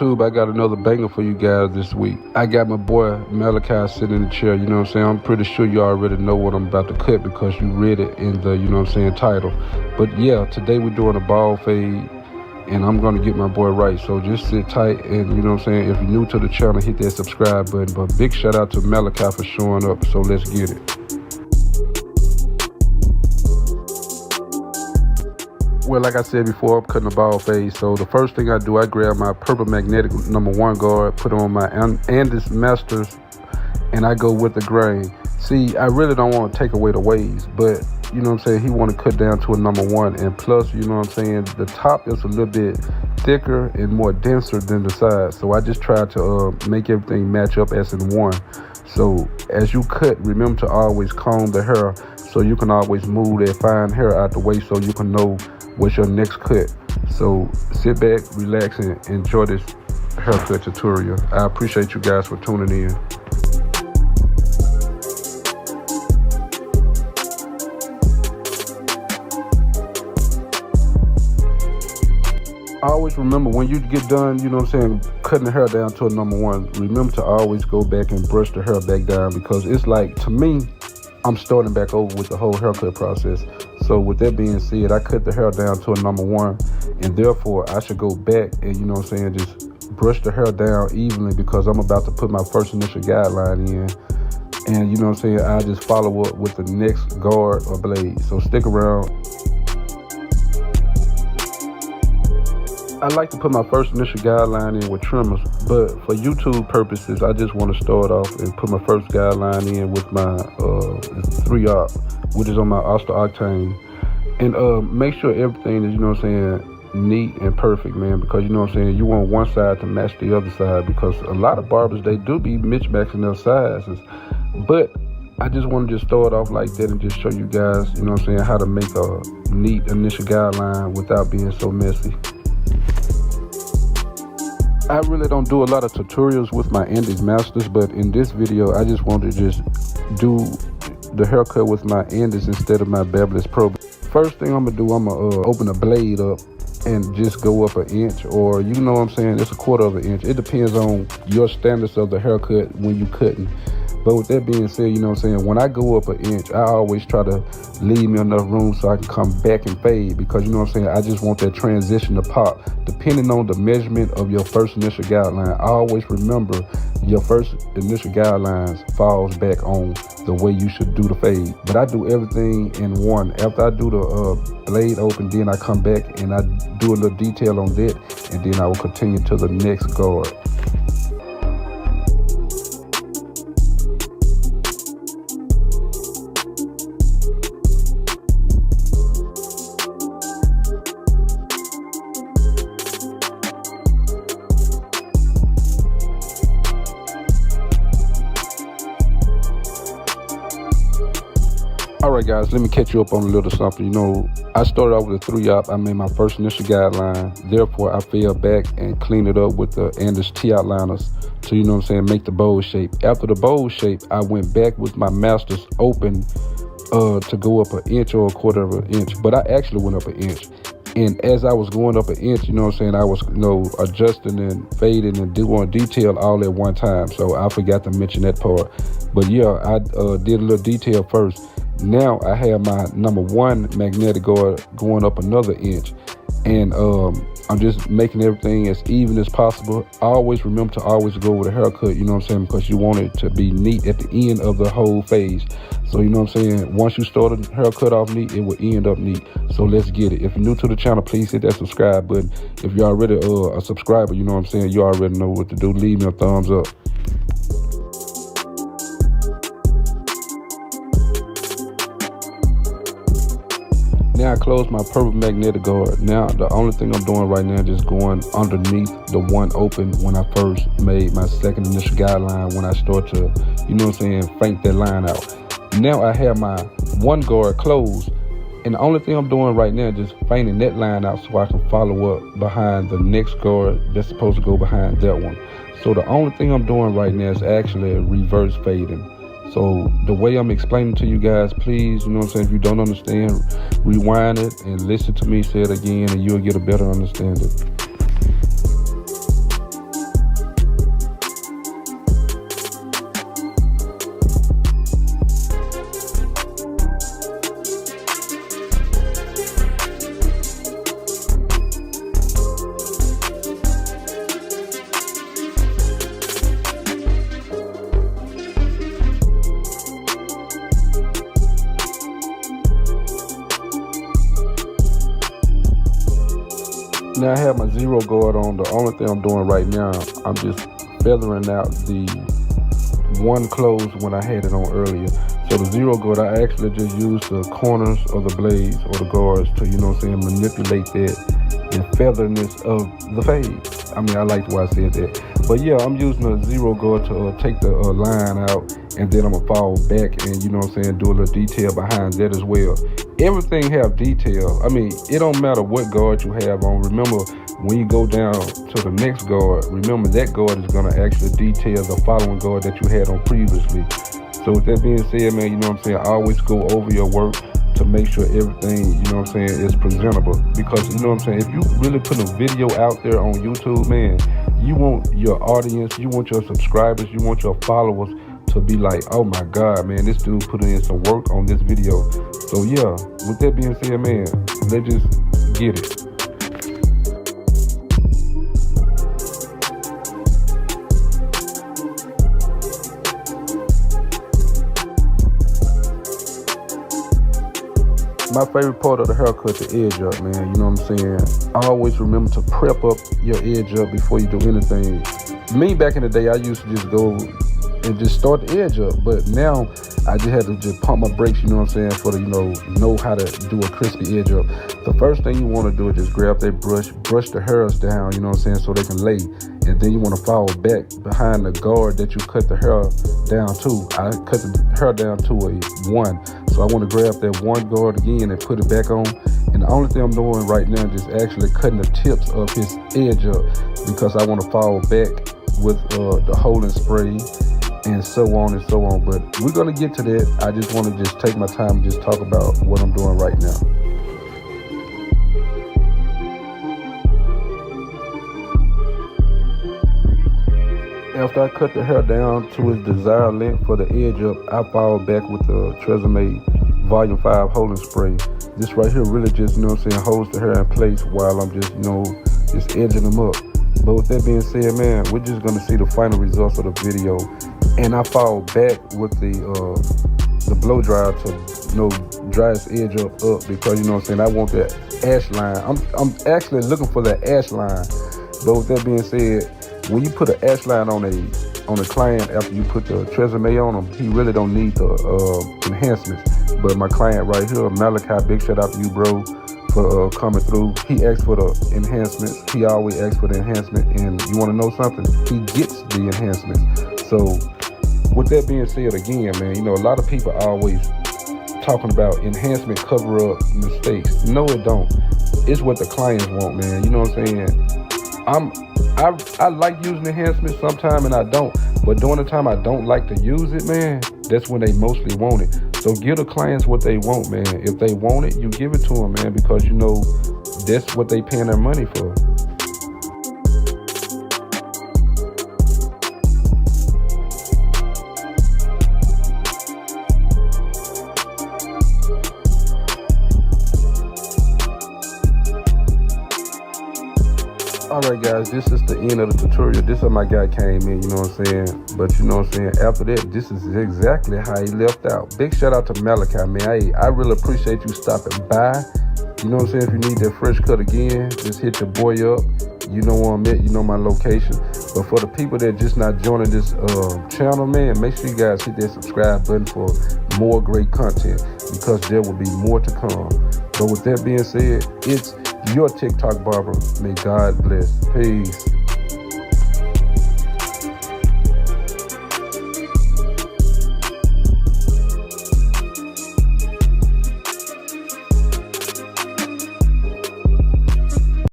YouTube, I got another banger for you guys this week. I got my boy Malachi sitting in the chair, you know what I'm saying? I'm pretty sure you already know what I'm about to cut because you read it in the, you know what I'm saying, title. But yeah, today we're doing a bald fade, and I'm going to get my boy right. So just sit tight, and you know what I'm saying, if you're new to the channel, hit that subscribe button. But big shout out to Malachi for showing up, so let's get it. Well, like I said before, I'm cutting a bald fade. So the first thing I do, I grab my purple magnetic #1 guard, put on my Andis Masters, and I go with the grain. See, I really don't want to take away the waves, but you know what I'm saying, he want to cut down to a #1, and plus, you know what I'm saying, the top is a little bit thicker and more denser than the sides. So I just try to make everything match up as in one. So as you cut, remember to always comb the hair so you can always move that fine hair out the way so you can know what's your next cut. So sit back, relax, and enjoy this haircut tutorial. I appreciate you guys for tuning in. Always remember, when you get done, you know what I'm saying, cutting the hair down to a #1, remember to always go back and brush the hair back down, because it's like, to me, I'm starting back over with the whole haircut process. So with that being said, I cut the hair down to a #1, and therefore I should go back and, you know what I'm saying, just brush the hair down evenly, because I'm about to put my first initial guideline in. And you know what I'm saying, I just follow up with the next guard or blade. So stick around. I like to put my first initial guideline in with trimmers, but for YouTube purposes, I just want to start off and put my first guideline in with my 3-aught, which is on my Oster Octane. And make sure everything is, you know what I'm saying, neat and perfect, man, because you know what I'm saying, you want one side to match the other side, because a lot of barbers, they do be mismatching their sizes. But I just want to just start off like that and just show you guys, you know what I'm saying, how to make a neat initial guideline without being so messy. I really don't do a lot of tutorials with my Andis Masters, but in this video, I just want to just do the haircut with my Andis instead of my Babyliss Pro. First thing I'm gonna do, I'm gonna open a blade up and just go up 1 inch, or you know what I'm saying, it's 1/4 of an inch. It depends on your standards of the haircut when you cutting. But with that being said, you know what I'm saying, when I go up 1 inch, I always try to leave me enough room so I can come back and fade, because you know what I'm saying, I just want that transition to pop. Depending on the measurement of your first initial guideline, I always remember your first initial guidelines falls back on the way you should do the fade. But I do everything in one. After I do the blade open, then I come back and I do a little detail on that, and then I will continue to the next guard. Alright guys, let me catch you up on a little something. You know, I started off with a 3-aught. I made my first initial guideline. Therefore, I fell back and cleaned it up with the Andis T-outliners to, you know what I'm saying, make the bowl shape. After the bowl shape, I went back with my Masters open to go up 1 inch or 1/4 of an inch. But I actually went up 1 inch. And as I was going up 1 inch, you know what I'm saying, I was, you know, adjusting and fading and doing detail all at one time. So I forgot to mention that part. But yeah, I did a little detail first. Now I have my #1 magnetic guard going up another inch, and I'm just making everything as even as possible. Always remember to always go with a haircut, you know what I'm saying, because you want it to be neat at the end of the whole phase. So you know what I'm saying, once you start a haircut off neat, it will end up neat. So let's get it. If you're new to the channel, please hit that subscribe button. If you're already a subscriber, you know what I'm saying, you already know what to do. Leave me a thumbs up. Now I close my purple magnetic guard. Now the only thing I'm doing right now is just going underneath the one open when I first made my second initial guideline, when I start to, you know what I'm saying, frank that line out. Now I have my one guard closed, and the only thing I'm doing right now is just fainting that line out so I can follow up behind the next guard that's supposed to go behind that one. So the only thing I'm doing right now is actually reverse fading. So the way I'm explaining to you guys, please, you know what I'm saying, if you don't understand, rewind it and listen to me say it again, and you'll get a better understanding. Now I have my zero guard on. The only thing I'm doing right now, I'm just feathering out the one close when I had it on earlier. So the zero guard, I actually just use the corners of the blades or the guards to, manipulate the featherness of the fade. I mean, I like the way I said that. But yeah, I'm using a zero guard to take the line out, and then I'm gonna fall back and, do a little detail behind that as well. Everything have detail. I mean, it don't matter what guard you have on. Remember, when you go down to the next guard, remember that guard is gonna actually detail the following guard that you had on previously. So with that being said, man, always go over your work to make sure everything, is presentable. Because, if you really put a video out there on YouTube, man, you want your audience, you want your subscribers, you want your followers to be like, oh my God, man, this dude put in some work on this video. So yeah, with that being said, man, let's just get it. My favorite part of the haircut, the edge up, man. You know what I'm saying? Always remember to prep up your edge up before you do anything. Me, back in the day, I used to just go and just start the edge up. But now, I just had to just pump my brakes, for the, know how to do a crispy edge up. The first thing you want to do is just grab that brush the hairs down, so they can lay. And then you want to fall back behind the guard that you cut the hair down to. I cut the hair down to a 1. So I want to grab that one guard again and put it back on. And the only thing I'm doing right now is just actually cutting the tips of his edge up, because I want to fall back with the holding spray and so on and so on. But we're going to get to that. I just want to just take my time and just talk about what I'm doing right now. After I cut the hair down to its desired length for the edge up, I fall back with the Tresemme Volume 5 holding spray. This right here really just, holds the hair in place while I'm just, just edging them up. But with that being said, man, we're just going to see the final results of the video. And I fall back with the blow dryer to, dry its edge up because, I want that ash line. I'm actually looking for that ash line. But with that being said, when you put an ash line on a client after you put the Tresemme on him, he really don't need the enhancements. But my client right here, Malachi, big shout out to you, bro, for coming through. He asked for the enhancements. He always asks for the enhancement. And you want to know something? He gets the enhancements. So with that being said, again, man, a lot of people are always talking about enhancement cover up mistakes. No, it don't. It's what the clients want, man. You know what I'm saying? I like using enhancements sometimes and I don't, but during the time I don't like to use it, man, that's when they mostly want it. So give the clients what they want, man. If they want it, you give it to them, man, because that's what they paying their money for. Alright guys, this is the end of the tutorial. This is how my guy came in, But after that, this is exactly how he left out. Big shout out to Malachi, man. I really appreciate you stopping by. If you need that fresh cut again, just hit your boy up. You know where I'm at, you know my location. But for the people that just not joining this channel, man, make sure you guys hit that subscribe button for more great content, because there will be more to come. But with that being said, it's your TikTok barber. May God bless. Peace.